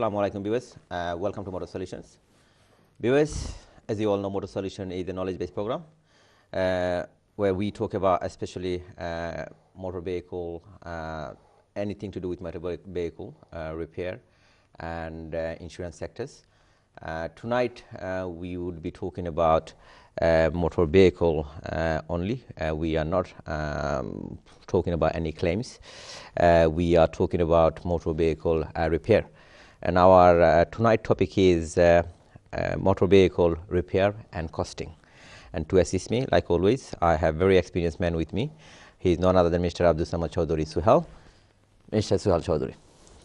Assalamu alaikum viewers. Welcome to Motor Solutions. Viewers, as you all know, Motor Solution is a knowledge-based program where we talk about especially motor vehicle, anything to do with motor vehicle repair and insurance sectors. Tonight we would be talking about motor vehicle only. We are not talking about any claims. We are talking about motor vehicle repair. And our tonight topic is motor vehicle repair and costing. And to assist me, like always, I have very experienced man with me. He is none other than Mr. Abdul Samad Chaudhary Suhal. Mr. Suhal Chaudhary,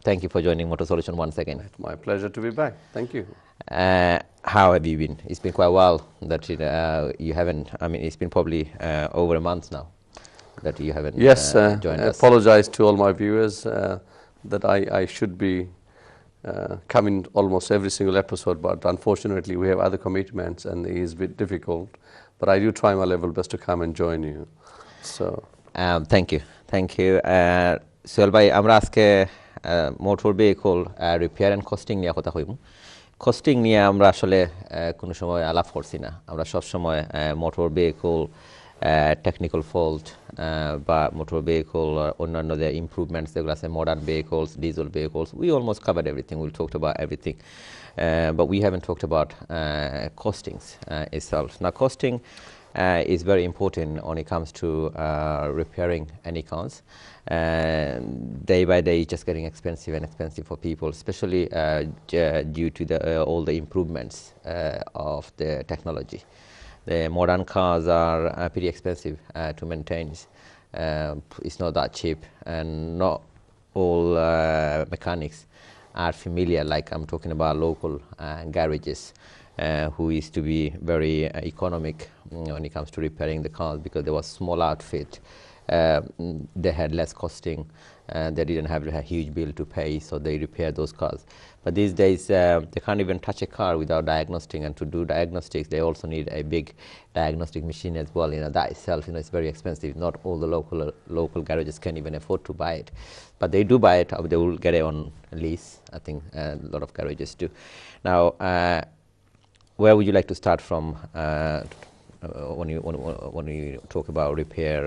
thank you for joining Motor Solution once again. It's my pleasure to be back. Thank you. How have you been? It's been quite a while that you haven't, I mean, it's been probably over a month now that you haven't joined us. I apologize to all my viewers that I should be coming almost every single episode, but unfortunately we have other commitments and it is a bit difficult. But I do try my level best to come and join you. So thank you. Thank you. Sohel bhai, amra aজকে motor vehicle repair and costing নিয়ে কথা কইব। Costing নিয়ে আমরা আসলে কোনো সময় আলাপ করছি না। আমরা সব সময় motor vehicle technical fault বা motor vehicle অন্যান্য the improvements যেগুলো আছে modern vehicles, diesel vehicles, we almost covered everything. We talked about everything, but we haven't talked about costings itself. Now costing is very important when it comes to repairing any cars. Day by day it's just getting expensive and expensive for people, especially due to all the improvements of the technology. The modern cars are pretty expensive to maintain. It's not that cheap, and not all mechanics are familiar, like I'm talking about local garages who used to be very economic when it comes to repairing the cars, because there was small outfit. They had less costing, they didn't have a huge bill to pay, so they repair those cars. But these days they can't even touch a car without diagnosing, and to do diagnostics they also need a big diagnostic machine as well. That itself, it's very expensive. Not all the local garages can even afford to buy it, but they do buy it. They will get it on lease. I think a lot of garages do. Now where would you like to start from when you talk about repair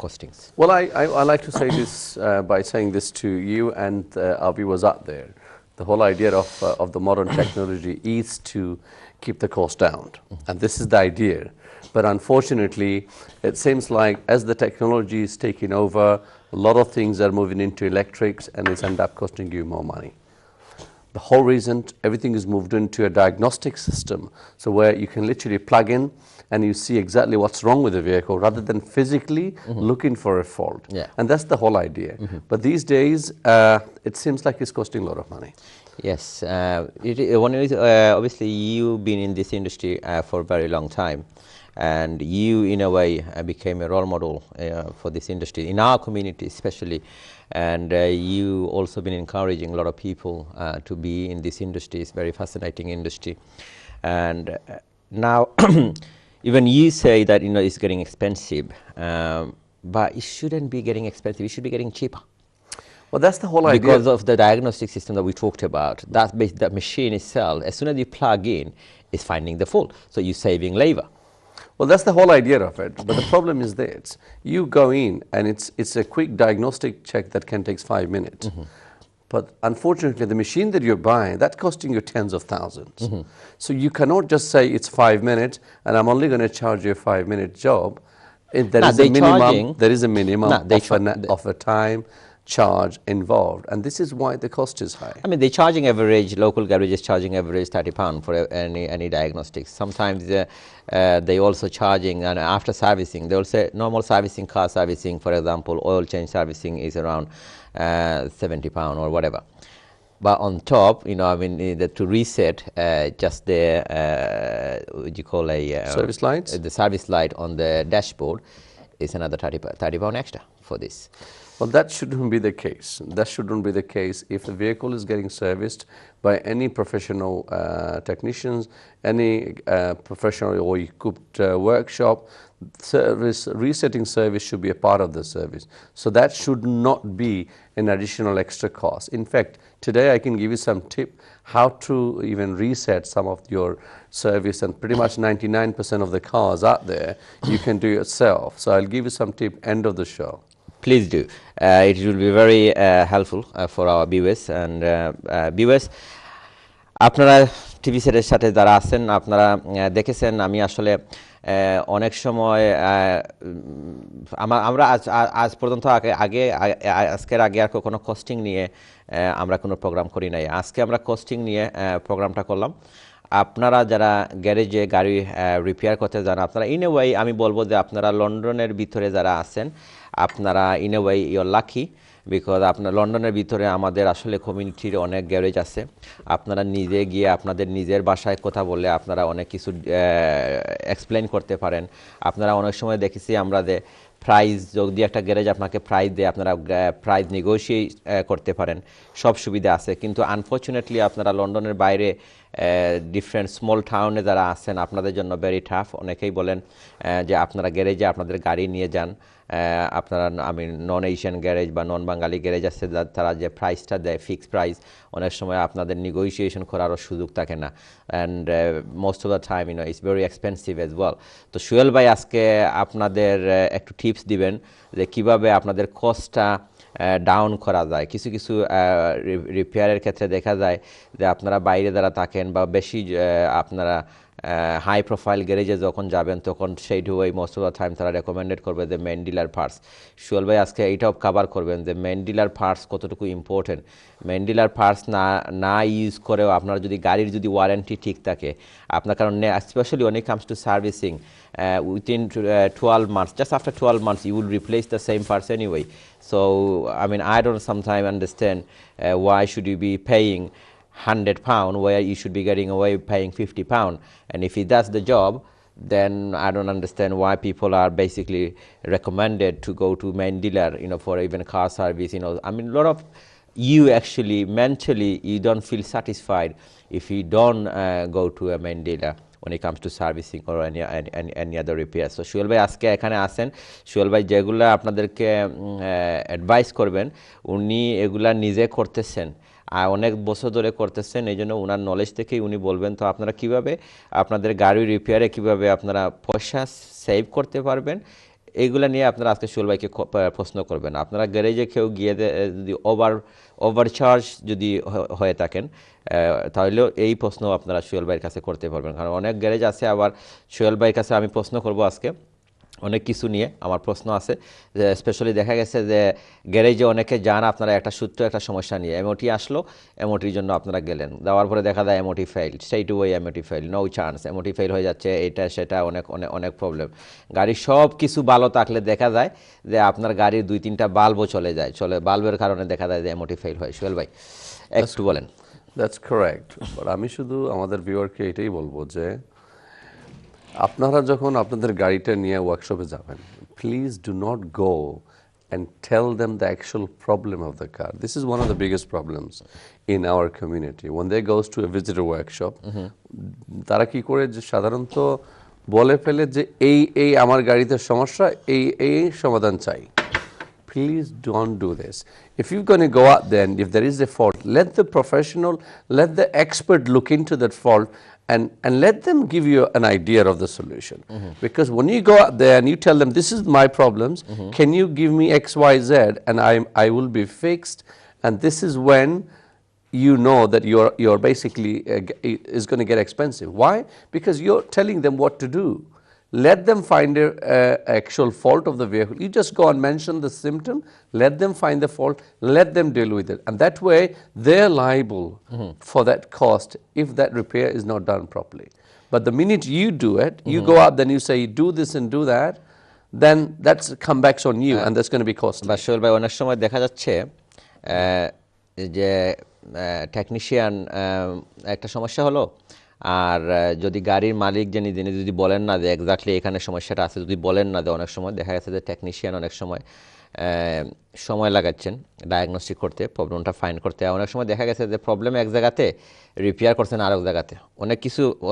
costings? Well, I like to say this by saying this to you and our viewers out there. The whole idea of the modern technology is to keep the cost down, and this is the idea. But unfortunately, it seems like as the technology is taking over, a lot of things are moving into electrics, and it's end up costing you more money. The whole reason everything is moved into a diagnostic system, so where you can literally plug in and you see exactly what's wrong with the vehicle rather than physically looking for a fault. Yeah. And that's the whole idea. But these days, it seems like it's costing a lot of money. Yes, obviously you've been in this industry for a very long time, and you in a way became a role model for this industry, in our community especially, and you also been encouraging a lot of people to be in this industry. It's a very fascinating industry. And now even you say that it's getting expensive, but it shouldn't be getting expensive, it should be getting cheaper. Well, that's the whole idea. Because of the diagnostic system that we talked about, that machine itself, as soon as you plug in, is finding the fault. So you're saving labor. Well, that's the whole idea of it. But the problem is this: you go in and it's a quick diagnostic check that can take 5 minutes. But unfortunately, the machine that you're buying, that's costing you tens of thousands. So you cannot just say it's 5 minutes and I'm only going to charge you a 5-minute job. There is a minimum of a time charge involved, and this is why the cost is high. I mean, they're charging average, local garages charging average £30 for any diagnostics. Sometimes they also charging, and after servicing, they will say normal servicing, car servicing, for example, oil change servicing is around £70 or whatever. But on top, to reset just the what do you call service lights? The service light on the dashboard is another £30 extra for this. Well, that shouldn't be the case. That shouldn't be the case. If the vehicle is getting serviced by any professional technicians, any professional or equipped workshop, resetting service should be a part of the service. So that should not be an additional extra cost. In fact, today I can give you some tip how to even reset some of your service, and pretty much 99% of the cars out there you can do yourself. So I'll give you some tip end of the show. Please do. It will be very helpful for our viewers and viewers. আপনারা TV সেটের সাথে যারা আছেন আপনারা দেখেছেন আমি আসলে অনেক সময় আমরা আজ পর্যন্ত আজকের আগে আর কোনো কস্টিং নিয়ে আমরা কোনো প্রোগ্রাম করি নাই। আজকে আমরা কস্টিং নিয়ে প্রোগ্রামটা করলাম। আপনারা যারা গ্যারেজে গাড়ি রিপেয়ার করতে যান আপনারা ইন এ ওয়ে আমি বলবো যে আপনারা লন্ডনের ভিতরে যারা আছেন আপনারা in a way your lucky, because আপনার লন্ডনের ভিতরে আমাদের আসলে কমিউনিটির অনেক গ্যারেজ আছে। আপনারা নিজে গিয়ে আপনাদের নিজের বাসায় কথা বললে আপনারা অনেক কিছু এক্সপ্লেন করতে পারেন। আপনারা অনেক সময় দেখেছি আমরা যে প্রাইস যদি একটা গ্যারেজ আপনাকে প্রাইস দেয় আপনারা প্রাইস নেগোশিয়েট করতে পারেন, সব সুবিধা আছে। কিন্তু আনফর্চুনেটলি আপনারা লন্ডনের বাইরে ডিফারেন্ট স্মল টাউনে যারা আছেন আপনাদের জন্য ভেরি টাফ। অনেকেই বলেন যে আপনারা গ্যারেজে আপনাদের গাড়ি নিয়ে যান, আপনারা আমি নন এশিয়ান গ্যারেজ বা নন বাঙালি গ্যারেজ আছে তারা যে প্রাইসটা দেয় ফিক্সড প্রাইস, অনেক সময় আপনাদের নেগোশিয়েশন করারও সুযোগ থাকে না, and most of the time it's very expensive as well. তো সুয়েল ভাই আজকে আপনাদের একটু টিপস দিবেন যে কিভাবে আপনাদের কস্টটা ডাউন করা যায়। কিছু কিছু রিপেয়ারের ক্ষেত্রে দেখা যায় যে আপনারা বাইরে যারা থাকেন বা বেশি আপনারা হাই প্রোফাইল গ্যারেজে যখন যাবেন তখন সেই ওই মোস্ট অফ দ্য টাইম তারা রেকমেন্ডেড করবে যে মেন ডিলার পার্টস। সুয়েল ভাই আজকে এইটাও কভার করবেন যে মেন ডিলার পার্টস কতটুকু ইম্পর্টেন্ট। মেন ডিলার পার্টস না ইউজ করেও আপনার যদি গাড়ির যদি ওয়ারেন্টি ঠিক থাকে আপনার, কারণ specially when it comes to servicing within 12 months, just after 12 months you will replace the same parts anyway. So I mean I don't sometimes understand why should you be paying £100 where you should be getting away paying £50, and if he does the job then I don't understand why people are basically recommended to go to main dealer for even car service. I mean a lot of you actually mentally you don't feel satisfied if you don't go to a main dealer when it comes to servicing or any other repairs. So সুয়েল ভাই আজকে এখানে আসেন, সুয়েল ভাই যেগুলো আপনাদেরকে advice করবেন উনি এগুলা নিজে করতেছেন আর অনেক বছর ধরে করতেছেন, এই জন্য ওনার নলেজ থেকেই উনি বলবেন। তো আপনারা কিভাবে আপনাদের গাড়ি রিপেয়ারে কিভাবে আপনারা পয়সা সেভ করতে পারবেন এইগুলো নিয়ে আপনারা আজকে সুয়েল ভাইকে প্রশ্ন করবেন। আপনারা গ্যারেজে কেউ গিয়ে যদি ওভারচার্জ যদি হয়ে থাকেন তাহলেও এই প্রশ্ন আপনারা সুয়েল ভাইয়ের কাছে করতে পারবেন, কারণ অনেক গ্যারেজ আছে। আবার সুয়েল ভাইয়ের কাছে আমি প্রশ্ন করব আজকে অনেক কিছু নিয়ে আমার প্রশ্ন আছে, যে স্পেশালি দেখা গেছে যে গ্যারেজে অনেকে যান আপনারা একটা একটা সমস্যা নিয়ে এমওটি আসলো, এমওটির জন্য আপনারা গেলেন, যাওয়ার পরে দেখা যায় MOT fail, straight way MOT fail, no chance, MOT fail হয়ে যাচ্ছে, এটা সেটা অনেক অনেক অনেক প্রবলেম। গাড়ির সব কিছু ভালো থাকলে দেখা যায় যে আপনার গাড়ির 2-3টা বাল্বও চলে বাল্বের কারণে দেখা যায় যে এমওটি ফেইল হয়। সুয়েল ভাই একটু বলেন। That's correct. But আমি শুধু আমাদের ভিউয়ারকে এটাই বলবো যে আপনারা যখন আপনাদের গাড়িটা নিয়ে ওয়ার্কশপে যাবেন, please do not go and tell them the actual problem of the car. This is one of the biggest problems in our community. When they goes to a visitor workshop, তারা কি করে যে সাধারণত বলে ফেলে যে এই আমার গাড়িতে সমস্যা, এই সমাধান চাই। Please don't do this. If you're going to go out there and if there is a fault, let the professional, let the expert look into that fault and let them give you an idea of the solution. Because when you go out there and you tell them, this is my problems, can you give me X, Y, Z, and I will be fixed, and this is when you know that you're basically is going to get expensive. Why? Because you're telling them what to do. Let them find a actual fault of the vehicle. You just go and mention the symptom, let them find the fault, let them deal with it. And that way, they're liable for that cost if that repair is not done properly. But the minute you do it, you go out, then you say, do this and do that, then that's comebacks on you and that's going to be costly. সুয়েল ভাই অনেক সময় দেখা যাচ্ছে যে technician একটা সমস্যা হলো, আর যদি গাড়ির মালিক যিনি যদি বলেন না যে এক্স্যাক্টলি এখানে সমস্যাটা আছে, যদি বলেন না যে অনেক সময় দেখা গেছে যে টেকনিশিয়ান অনেক সময় লাগাচ্ছেন ডায়াগনস্টিক করতে, প্রবলেমটা ফাইন্ড করতে। অনেক সময় দেখা গেছে যে প্রবলেম এক জায়গাতে, রিপেয়ার করছেন আরেক জায়গাতে।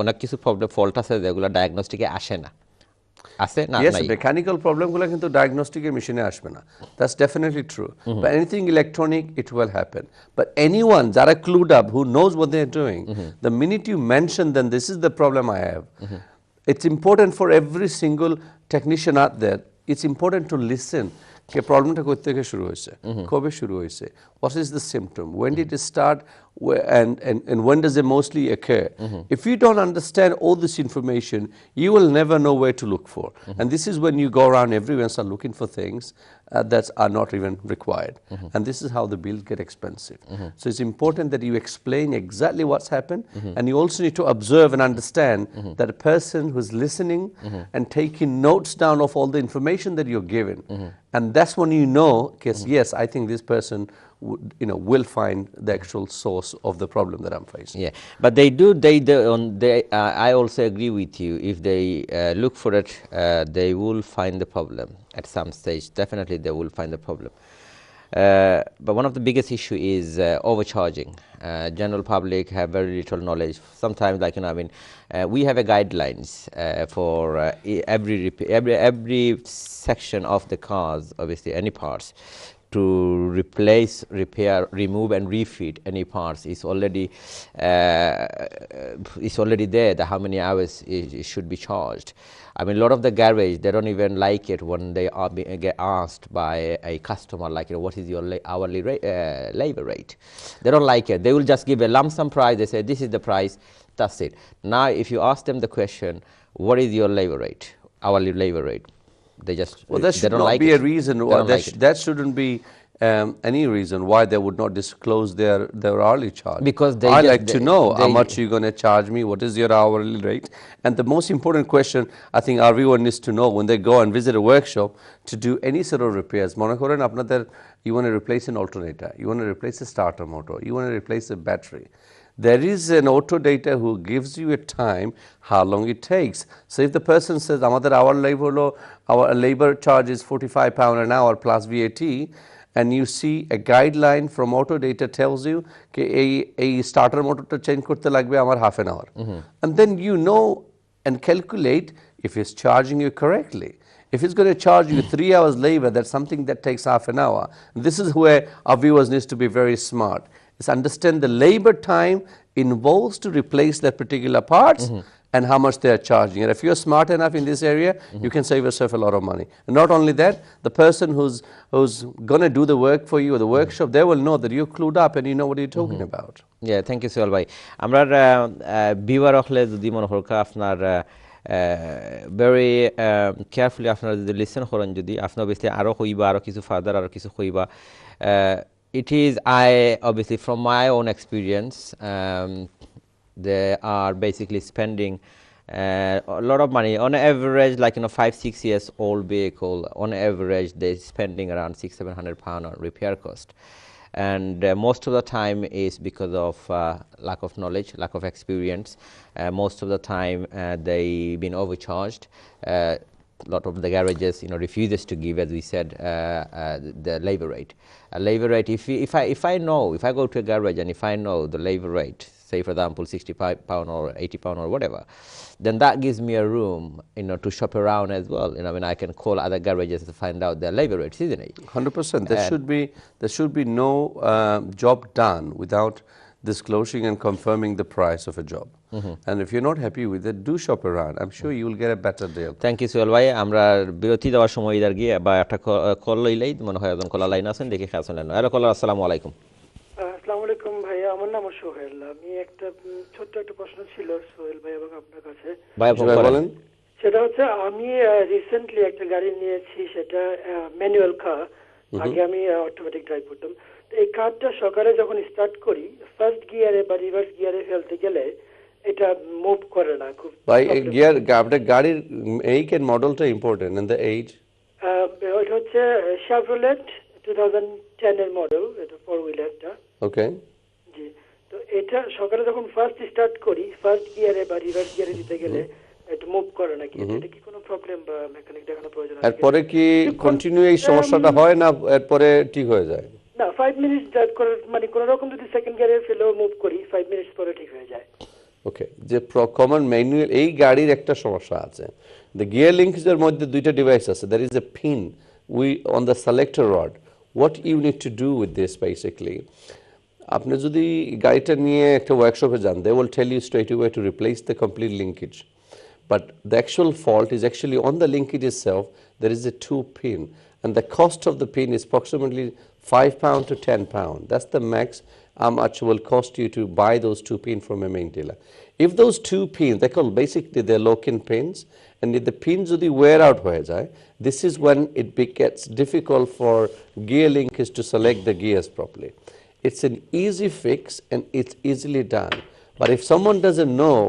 অনেক কিছু প্রবলেম ফল্ট আছে যেগুলো ডায়াগনস্টিকে আসে না, আছে না Yes, নাই mechanical problem গুলো কিন্তু diagnostic machine আসবে না. That's definitely true. But anything electronic, it will happen. But anyone যারা clued up, who knows what they're doing, the minute you mention them, this is the problem I have. It's important for every single technician out there. It's important to listen. কে প্রবলেমটা কোথা থেকে শুরু হয়েছে, কবে শুরু হয়েছে, what is the symptom, when did it start, and when does it mostly occur. If you don't understand all this information, you will never know where to look for. And this is when you go around everywhere and start looking for things that are not even required. And this is how the bills get expensive. So it's important that you explain exactly what's happened, and you also need to observe and understand that a person who's listening and taking notes down of all the information that you're given, and that's when you know, because yes, I think this person will find the actual source of the problem that I'm facing. Yeah, but I also agree with you. If they look for it, they will find the problem at some stage. Definitely, they will find the problem. But one of the biggest issue is overcharging. General public have very little knowledge. Sometimes, we have a guidelines for every section of the cars, obviously any parts, to replace, repair, remove, and refit any parts is already there. That how many hours it should be charged. I mean, a lot of the garage, they don't even like it when they are get asked by a customer, what is your hourly labor rate? They don't like it. They will just give a lump sum price. They say, this is the price, that's it. Now, if you ask them the question, what is your labor rate, hourly labor rate? They just, well, that should not be a reason. That shouldn't be any reason why they would not disclose their hourly charge. Because I like to know how much you're going to charge me, what is your hourly rate. And the most important question I think everyone needs to know when they go and visit a workshop to do any sort of repairs. You want to replace an alternator, you want to replace a starter motor, you want to replace a battery. There is an auto data who gives you a time how long it takes. So if the person says our labor charge is £45 an hour plus VAT, and you see a guideline from auto data tells you a starter motor to change korte lagbe amar half an hour, and then you know and calculate if it's charging you correctly. If it's going to charge you 3 hours labor, that's something that takes half an hour. This is where our viewers needs to be very smart. Is understand the labor time involves to replace that particular parts and how much they are charging. And if you're smart enough in this area, you can save yourself a lot of money. And not only that, the person who's going to do the work for you or the workshop, they will know that you're clued up and you know what you're talking about. Yeah, thank you, Sohel bhai. Amrar viewer hole jodi mone horka apnar very carefully আপনারা যদি listen করেন, যদি আপনারা obviously আরো কইবা, আরো কিছু further আরো কিছু কইবা, it is, obviously from my own experience, they are basically spending a lot of money on average, 5-6 years old vehicle, on average they're spending around £600-700 on repair cost. And most of the time is because of lack of knowledge, lack of experience. Most of the time they've been overcharged. A lot of the garages refuses to give, as we said, the labor rate. Labor rate, if I go to a garage and if I know the labor rate, say for example £65 or £80 or whatever, then that gives me a room to shop around as well. When I can call other garages to find out their labor rates, isn't it? 100%. There should be no job done without disclosing and confirming the price of a job. And if you're not happy with it, do shop around. I'm sure you will get a better deal. Thank you, Sohel bhai. আমরা বিরতি দেওয়ার সময় either গিয়ে বা একটা call লইলেই মনে হয় একজন কলার লাইন আছেন, দেখে খেয়াল শুনলেন। হ্যালো কলার, আসসালামু আলাইকুম। আসসালামু আলাইকুম ভাইয়া, আমার নাম সোহেল। আমি একটা ছোট্ট একটা প্রশ্ন ছিল সোহেল ভাই এবং আপনার কাছে। ভাই বলেন। সেটা হচ্ছে আমি রিসেন্টলি একটা গাড়ি নিয়েছি, সেটা ম্যানুয়াল কার। আগে আমি অটোমেটিক ড্রাইভ করতাম। এই কারটা সকালে যখন স্টার্ট করি, ফার্স্ট গিয়ারে বা রিভার্স গিয়ারে ফেলতে গেলে এটা মুভ করে না খুব। ভাই গিয়ার আপনার গাড়ির মেক এন্ড মডেলটা ইম্পর্টেন্ট, এন্ড দ্য এজ। এটা হচ্ছে শেভরলেট 2010 এর মডেল, এটা 4 হুইলারটা। ওকে জি, তো এটা সকালে যখন ফার্স্ট স্টার্ট করি, ফার্স্ট গিয়ারে বা রিভার্স গিয়ারে দিতে গেলে এটা মুভ করে না। কি এটা কি কোনো প্রবলেম বা মেকানিক দেখানো প্রয়োজন আছে? এরপরে কি কন্টিনিউ এই সমস্যাটা হয় না এরপরে ঠিক হয়ে যায়? না, 5 মিনিট ড্রাইভ করে মানে কোন রকম যদি সেকেন্ড গিয়ারে ফেলেও মুভ করি 5 মিনিট পরে ঠিক হয়ে যায়। ওকে, যে কমন ম্যানুয়াল এই গাড়ির একটা সমস্যা আছে, The gear linkages মধ্যে দুইটা ডিভাইস আছে. There is a pin on the selector rod. What you need to do with this basically, আপনি যদি গাড়িটা নিয়ে একটা ওয়ার্কশপে যান, they will tell you straight away to replace the complete linkage. But the actual fault is actually on the linkage itself. There is a 2 pin, and the cost of the pin is approximately £5 to £10. That's the max how much will cost you to buy those 2 pins from a main dealer. If those 2 pins, they call basically they're lock-in pins, and if the pins যদি wear out হয়ে যায়, this is when it gets difficult for gear linkage to select the gears properly. It's an easy fix and it's easily done. But if someone doesn't know,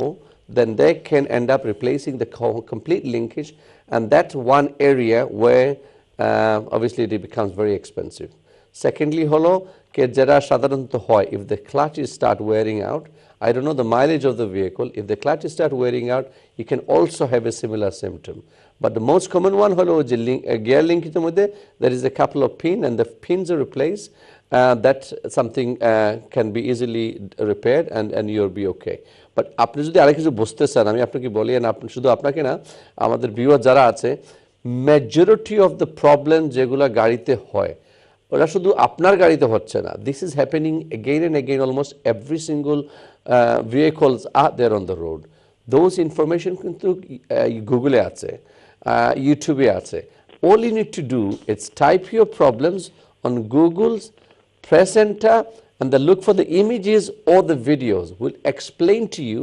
then they can end up replacing the complete linkage, and that's one area where obviously it becomes very expensive. Secondly, holo ke jara sadharanto hoy, if the clutches start wearing out, I don't know the mileage of the vehicle, if the clutches start wearing out, you can also have a similar symptom. But the most common one holo je gear linkage moddhe there is a couple of pins, and the pins are replaced. That something can be easily repaired, and you'll be okay. But আপনি যদি আরেক কিছু বুঝতে চান, আমি আপনাকে বলি, and আপনি শুধু আপনাকে না, আমাদের ভিউয়ার যারা আছে, মেজরিটি অফ দ্য প্রবলেম যেগুলো গাড়িতে হয়, ওটা শুধু আপনার গাড়িতে হচ্ছে না. This is happening again and again. Almost every single vehicles are there on the road. Those information কিন্তু গুগলে আছে, ইউটিউবে আছে. All you need to do is type your problems on Google's, press enter, and then look for the images or the videos. Will explain to you,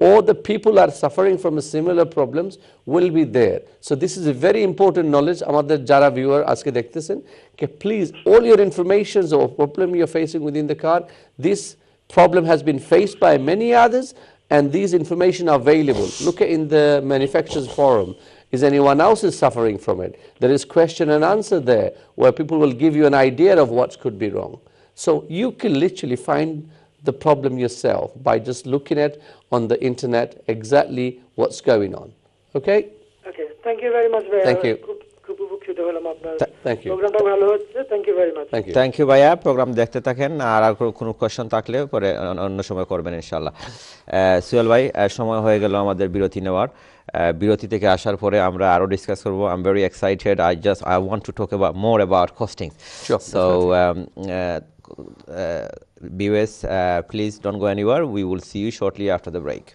or the people are suffering from a similar problems will be there. So this is a very important knowledge. Amader jara viewer aske dekhtechen, ke please all your information or problem you're facing within the car, this problem has been faced by many others, and these information are available. Look in the manufacturer's forum. Is anyone else is suffering from it? There is question and answer there where people will give you an idea of what could be wrong. So you can literally find the problem yourself by just looking at on the internet exactly what's going on. Okay? Okay. Thank you very much. Thank you. খুব উপকৃত হলাম আপনার Thank you. প্রোগ্রামটা ভালো হচ্ছে. Thank you very much. Thank you. Thank you ভাইয়া, programme দেখতে থাকেন, আর কোনো কোয়েশ্চেন থাকলে পরে অন্য সময় করবেন ইনশাআল্লাহ. সুহেল ভাই, সময় হয়ে গেল আমাদের বিরতি নেওয়ার. বিরতি থেকে আসার পরে আমরা আরো ডিসকাস করব. I am very excited. I want to talk about more about costing. So viewers, please don't go anywhere. We will see you shortly after the break.